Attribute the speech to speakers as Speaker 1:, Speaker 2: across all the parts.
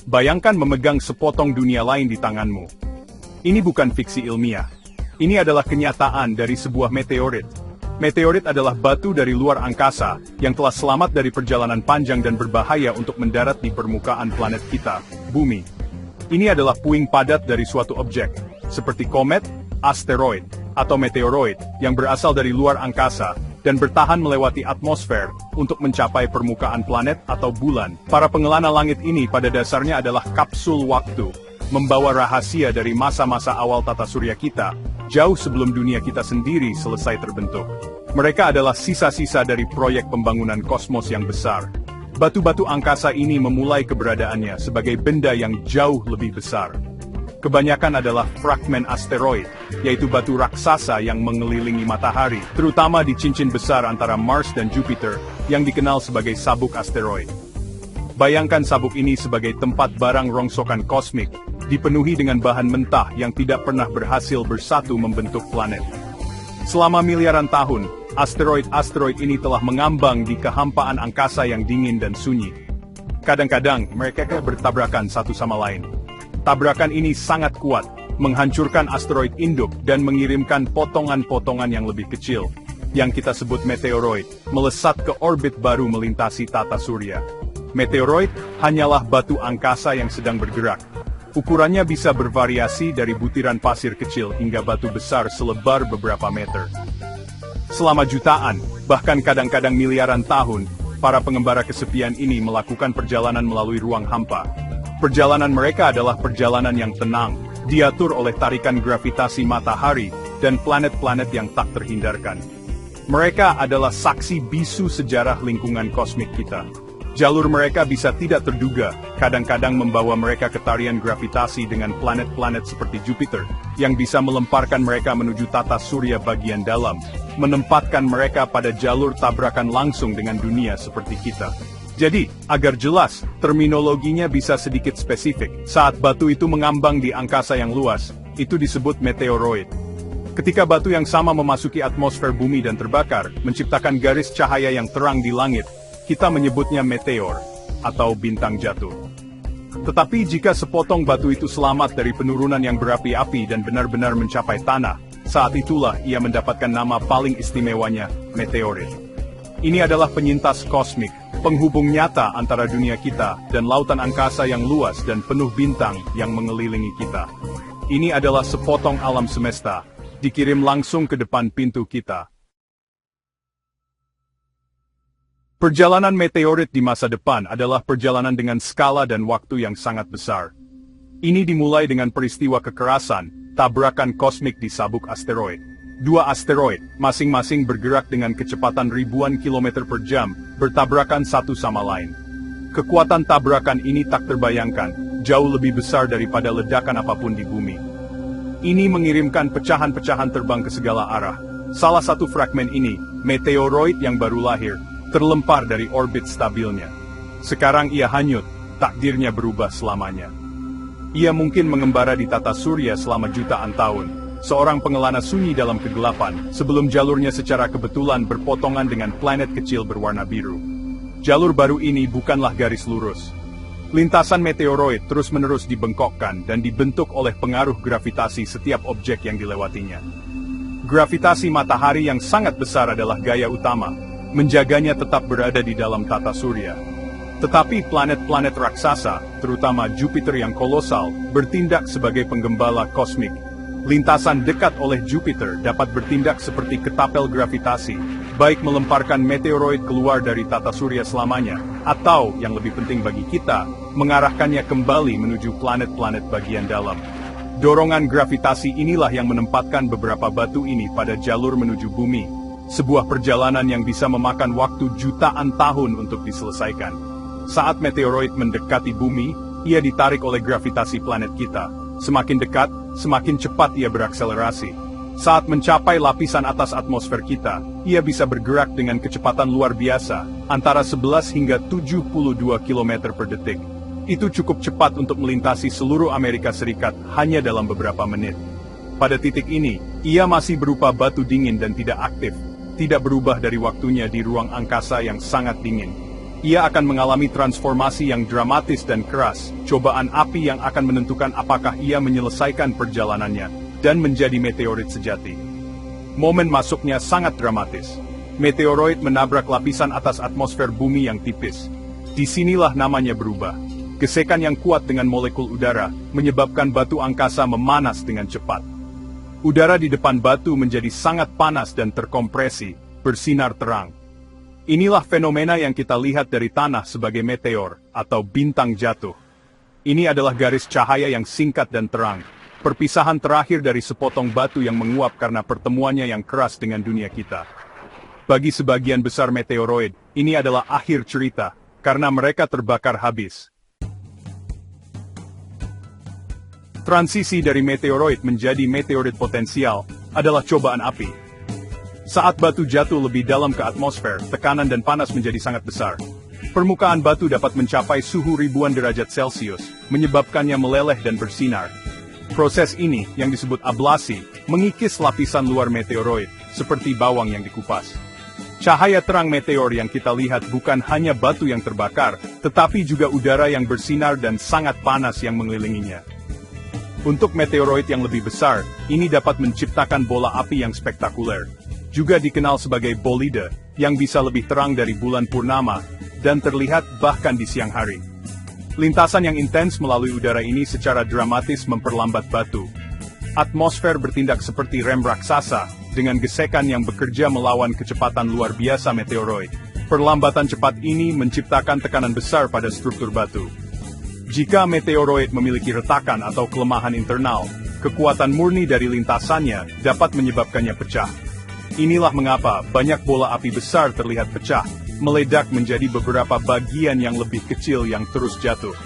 Speaker 1: Bayangkan memegang sepotong dunia lain di tanganmu. Ini bukan fiksi ilmiah. Ini adalah kenyataan dari sebuah meteorit. Meteorit adalah batu dari luar angkasa yang telah selamat dari perjalanan panjang dan berbahaya untuk mendarat di permukaan planet kita, Bumi. Ini adalah puing padat dari suatu objek, seperti komet, asteroid, atau meteoroid yang berasal dari luar angkasa dan bertahan melewati atmosfer untuk mencapai permukaan planet atau bulan. Para pengelana langit ini pada dasarnya adalah kapsul waktu, membawa rahasia dari masa-masa awal tata surya kita, jauh sebelum dunia kita sendiri selesai terbentuk. Mereka adalah sisa-sisa dari proyek pembangunan kosmos yang besar. Batu-batu angkasa ini memulai keberadaannya sebagai benda yang jauh lebih besar. Kebanyakan adalah fragmen asteroid, yaitu batu raksasa yang mengelilingi matahari, terutama di cincin besar antara Mars dan Jupiter, yang dikenal sebagai sabuk asteroid. Bayangkan sabuk ini sebagai tempat barang rongsokan kosmik, dipenuhi dengan bahan mentah yang tidak pernah berhasil bersatu membentuk planet. Selama miliaran tahun, asteroid-asteroid ini telah mengambang di kehampaan angkasa yang dingin dan sunyi. Kadang-kadang, mereka bertabrakan satu sama lain. Tabrakan ini sangat kuat, menghancurkan asteroid induk dan mengirimkan potongan-potongan yang lebih kecil, yang kita sebut meteoroid, melesat ke orbit baru melintasi tata surya. Meteoroid hanyalah batu angkasa yang sedang bergerak. Ukurannya bisa bervariasi dari butiran pasir kecil hingga batu besar selebar beberapa meter. Selama jutaan, bahkan kadang-kadang miliaran tahun, para pengembara kesepian ini melakukan perjalanan melalui ruang hampa. Perjalanan mereka adalah perjalanan yang tenang, diatur oleh tarikan gravitasi matahari dan planet-planet yang tak terhindarkan. Mereka adalah saksi bisu sejarah lingkungan kosmik kita. Jalur mereka bisa tidak terduga, kadang-kadang membawa mereka ke tarian gravitasi dengan planet-planet seperti Jupiter, yang bisa melemparkan mereka menuju tata surya bagian dalam, menempatkan mereka pada jalur tabrakan langsung dengan dunia seperti kita. Jadi, agar jelas, terminologinya bisa sedikit spesifik. Saat batu itu mengambang di angkasa yang luas, itu disebut meteoroid. Ketika batu yang sama memasuki atmosfer bumi dan terbakar, menciptakan garis cahaya yang terang di langit, kita menyebutnya meteor, atau bintang jatuh. Tetapi jika sepotong batu itu selamat dari penurunan yang berapi-api dan benar-benar mencapai tanah, saat itulah ia mendapatkan nama paling istimewanya, meteorit. Ini adalah penyintas kosmik, penghubung nyata antara dunia kita dan lautan angkasa yang luas dan penuh bintang yang mengelilingi kita. Ini adalah sepotong alam semesta, dikirim langsung ke depan pintu kita. Perjalanan meteorit di masa depan adalah perjalanan dengan skala dan waktu yang sangat besar. Ini dimulai dengan peristiwa kekerasan, tabrakan kosmik di sabuk asteroid. Dua asteroid, masing-masing bergerak dengan kecepatan ribuan kilometer per jam, bertabrakan satu sama lain. Kekuatan tabrakan ini tak terbayangkan, jauh lebih besar daripada ledakan apapun di bumi. Ini mengirimkan pecahan-pecahan terbang ke segala arah. Salah satu fragmen ini, meteoroid yang baru lahir, terlempar dari orbit stabilnya. Sekarang ia hanyut, takdirnya berubah selamanya. Ia mungkin mengembara di tata surya selama jutaan tahun. Seorang pengelana sunyi dalam kegelapan, sebelum jalurnya secara kebetulan berpotongan dengan planet kecil berwarna biru. Jalur baru ini bukanlah garis lurus. Lintasan meteoroid terus-menerus dibengkokkan dan dibentuk oleh pengaruh gravitasi setiap objek yang dilewatinya. Gravitasi matahari yang sangat besar adalah gaya utama, menjaganya tetap berada di dalam tata surya. Tetapi planet-planet raksasa, terutama Jupiter yang kolosal, bertindak sebagai penggembala kosmik. Lintasan dekat oleh Jupiter dapat bertindak seperti ketapel gravitasi, baik melemparkan meteoroid keluar dari tata surya selamanya, atau, yang lebih penting bagi kita, mengarahkannya kembali menuju planet-planet bagian dalam. Dorongan gravitasi inilah yang menempatkan beberapa batu ini pada jalur menuju bumi, sebuah perjalanan yang bisa memakan waktu jutaan tahun untuk diselesaikan. Saat meteoroid mendekati bumi, ia ditarik oleh gravitasi planet kita. Semakin dekat, semakin cepat ia berakselerasi. Saat mencapai lapisan atas atmosfer kita, ia bisa bergerak dengan kecepatan luar biasa, antara 11 hingga 72 km per detik. Itu cukup cepat untuk melintasi seluruh Amerika Serikat hanya dalam beberapa menit. Pada titik ini, ia masih berupa batu dingin dan tidak aktif, tidak berubah dari waktunya di ruang angkasa yang sangat dingin. Ia akan mengalami transformasi yang dramatis dan keras, cobaan api yang akan menentukan apakah ia menyelesaikan perjalanannya, dan menjadi meteorit sejati. Momen masuknya sangat dramatis. Meteoroid menabrak lapisan atas atmosfer bumi yang tipis. Disinilah namanya berubah. Gesekan yang kuat dengan molekul udara, menyebabkan batu angkasa memanas dengan cepat. Udara di depan batu menjadi sangat panas dan terkompresi, bersinar terang. Inilah fenomena yang kita lihat dari tanah sebagai meteor, atau bintang jatuh. Ini adalah garis cahaya yang singkat dan terang, perpisahan terakhir dari sepotong batu yang menguap karena pertemuannya yang keras dengan dunia kita. Bagi sebagian besar meteoroid, ini adalah akhir cerita, karena mereka terbakar habis. Transisi dari meteoroid menjadi meteorit potensial adalah cobaan api. Saat batu jatuh lebih dalam ke atmosfer, tekanan dan panas menjadi sangat besar. Permukaan batu dapat mencapai suhu ribuan derajat Celcius, menyebabkannya meleleh dan bersinar. Proses ini, yang disebut ablasi, mengikis lapisan luar meteoroid, seperti bawang yang dikupas. Cahaya terang meteor yang kita lihat bukan hanya batu yang terbakar, tetapi juga udara yang bersinar dan sangat panas yang mengelilinginya. Untuk meteoroid yang lebih besar, ini dapat menciptakan bola api yang spektakuler. Juga dikenal sebagai bolide, yang bisa lebih terang dari bulan purnama, dan terlihat bahkan di siang hari. Lintasan yang intens melalui udara ini secara dramatis memperlambat batu. Atmosfer bertindak seperti rem raksasa, dengan gesekan yang bekerja melawan kecepatan luar biasa meteoroid. Perlambatan cepat ini menciptakan tekanan besar pada struktur batu. Jika meteoroid memiliki retakan atau kelemahan internal, kekuatan murni dari lintasannya dapat menyebabkannya pecah. Inilah mengapa banyak bola api besar terlihat pecah, meledak menjadi beberapa bagian yang lebih kecil yang terus jatuh.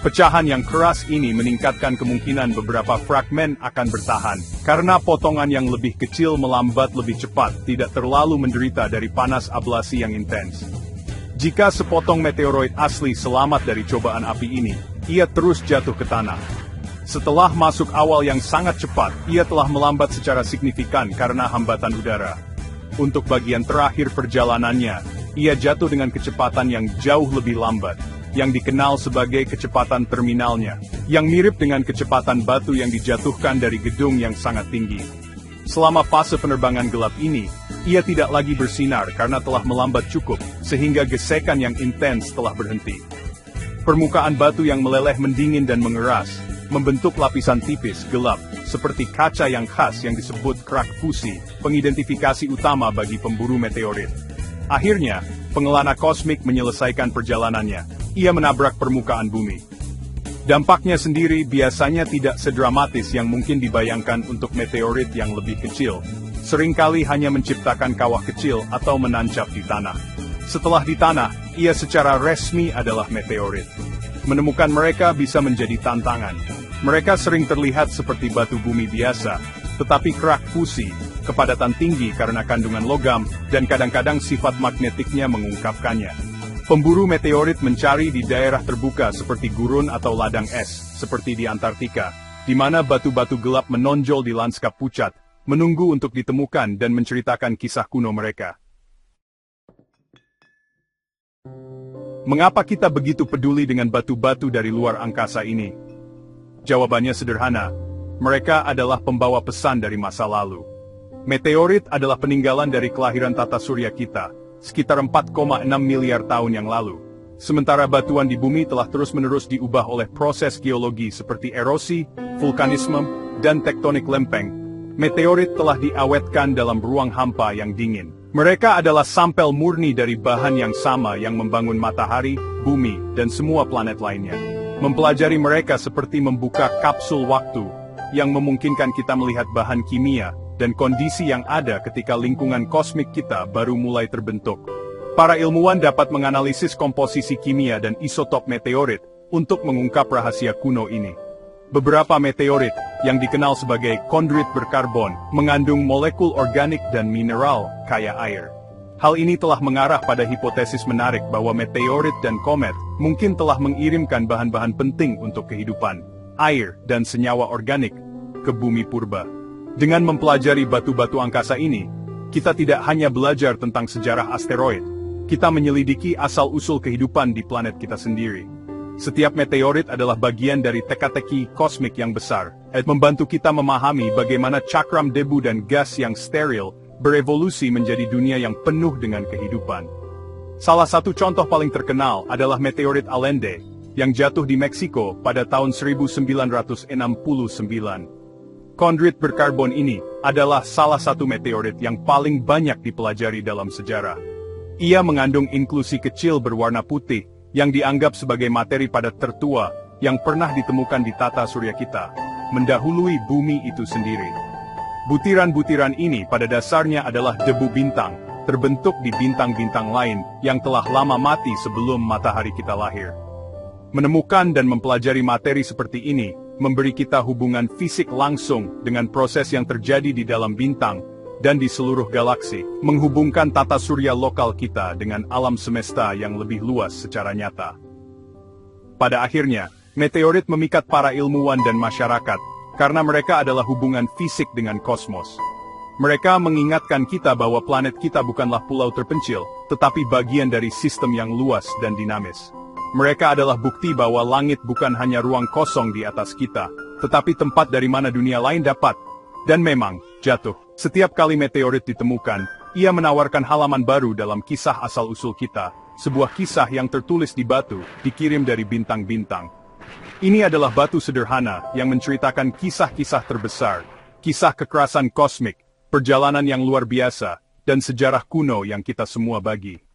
Speaker 1: Pecahan yang keras ini meningkatkan kemungkinan beberapa fragmen akan bertahan, karena potongan yang lebih kecil melambat lebih cepat, tidak terlalu menderita dari panas ablasi yang intens. Jika sepotong meteoroid asli selamat dari cobaan api ini, ia terus jatuh ke tanah. Setelah masuk awal yang sangat cepat, ia telah melambat secara signifikan karena hambatan udara. Untuk bagian terakhir perjalanannya, ia jatuh dengan kecepatan yang jauh lebih lambat, yang dikenal sebagai kecepatan terminalnya, yang mirip dengan kecepatan batu yang dijatuhkan dari gedung yang sangat tinggi. Selama fase penerbangan gelap ini, ia tidak lagi bersinar karena telah melambat cukup, sehingga gesekan yang intens telah berhenti. Permukaan batu yang meleleh mendingin dan mengeras, membentuk lapisan tipis, gelap, seperti kaca yang khas yang disebut kerak fusi, pengidentifikasi utama bagi pemburu meteorit. Akhirnya, pengelana kosmik menyelesaikan perjalanannya. Ia menabrak permukaan bumi. Dampaknya sendiri biasanya tidak sedramatis yang mungkin dibayangkan untuk meteorit yang lebih kecil. Seringkali hanya menciptakan kawah kecil atau menancap di tanah. Setelah di tanah, ia secara resmi adalah meteorit. Menemukan mereka bisa menjadi tantangan. Mereka sering terlihat seperti batu bumi biasa, tetapi kerak fusi, kepadatan tinggi karena kandungan logam, dan kadang-kadang sifat magnetiknya mengungkapkannya. Pemburu meteorit mencari di daerah terbuka seperti gurun atau ladang es, seperti di Antartika, di mana batu-batu gelap menonjol di lanskap pucat, menunggu untuk ditemukan dan menceritakan kisah kuno mereka. Mengapa kita begitu peduli dengan batu-batu dari luar angkasa ini? Jawabannya sederhana, mereka adalah pembawa pesan dari masa lalu. Meteorit adalah peninggalan dari kelahiran tata surya kita, sekitar 4,6 miliar tahun yang lalu. Sementara batuan di bumi telah terus-menerus diubah oleh proses geologi seperti erosi, vulkanisme, dan tektonik lempeng, meteorit telah diawetkan dalam ruang hampa yang dingin. Mereka adalah sampel murni dari bahan yang sama yang membangun matahari, bumi, dan semua planet lainnya. Mempelajari mereka seperti membuka kapsul waktu, yang memungkinkan kita melihat bahan kimia, dan kondisi yang ada ketika lingkungan kosmik kita baru mulai terbentuk. Para ilmuwan dapat menganalisis komposisi kimia dan isotop meteorit, untuk mengungkap rahasia kuno ini. Beberapa meteorit, yang dikenal sebagai kondrit berkarbon, mengandung molekul organik dan mineral kaya air. Hal ini telah mengarah pada hipotesis menarik bahwa meteorit dan komet mungkin telah mengirimkan bahan-bahan penting untuk kehidupan, air, dan senyawa organik ke bumi purba. Dengan mempelajari batu-batu angkasa ini, kita tidak hanya belajar tentang sejarah asteroid, kita menyelidiki asal-usul kehidupan di planet kita sendiri. Setiap meteorit adalah bagian dari teka-teki kosmik yang besar, dan membantu kita memahami bagaimana cakram debu dan gas yang steril berevolusi menjadi dunia yang penuh dengan kehidupan. Salah satu contoh paling terkenal adalah meteorit Allende, yang jatuh di Meksiko pada tahun 1969. Kondrit berkarbon ini adalah salah satu meteorit yang paling banyak dipelajari dalam sejarah. Ia mengandung inklusi kecil berwarna putih, yang dianggap sebagai materi padat tertua yang pernah ditemukan di tata surya kita, mendahului bumi itu sendiri. Butiran-butiran ini pada dasarnya adalah debu bintang, terbentuk di bintang-bintang lain yang telah lama mati sebelum matahari kita lahir. Menemukan dan mempelajari materi seperti ini, memberi kita hubungan fisik langsung dengan proses yang terjadi di dalam bintang, dan di seluruh galaksi, menghubungkan tata surya lokal kita dengan alam semesta yang lebih luas secara nyata. Pada akhirnya, meteorit memikat para ilmuwan dan masyarakat, karena mereka adalah hubungan fisik dengan kosmos. Mereka mengingatkan kita bahwa planet kita bukanlah pulau terpencil, tetapi bagian dari sistem yang luas dan dinamis. Mereka adalah bukti bahwa langit bukan hanya ruang kosong di atas kita, tetapi tempat dari mana dunia lain dapat, dan memang, jatuh. Setiap kali meteorit ditemukan, ia menawarkan halaman baru dalam kisah asal-usul kita, sebuah kisah yang tertulis di batu, dikirim dari bintang-bintang. Ini adalah batu sederhana yang menceritakan kisah-kisah terbesar, kisah kekerasan kosmik, perjalanan yang luar biasa, dan sejarah kuno yang kita semua bagi.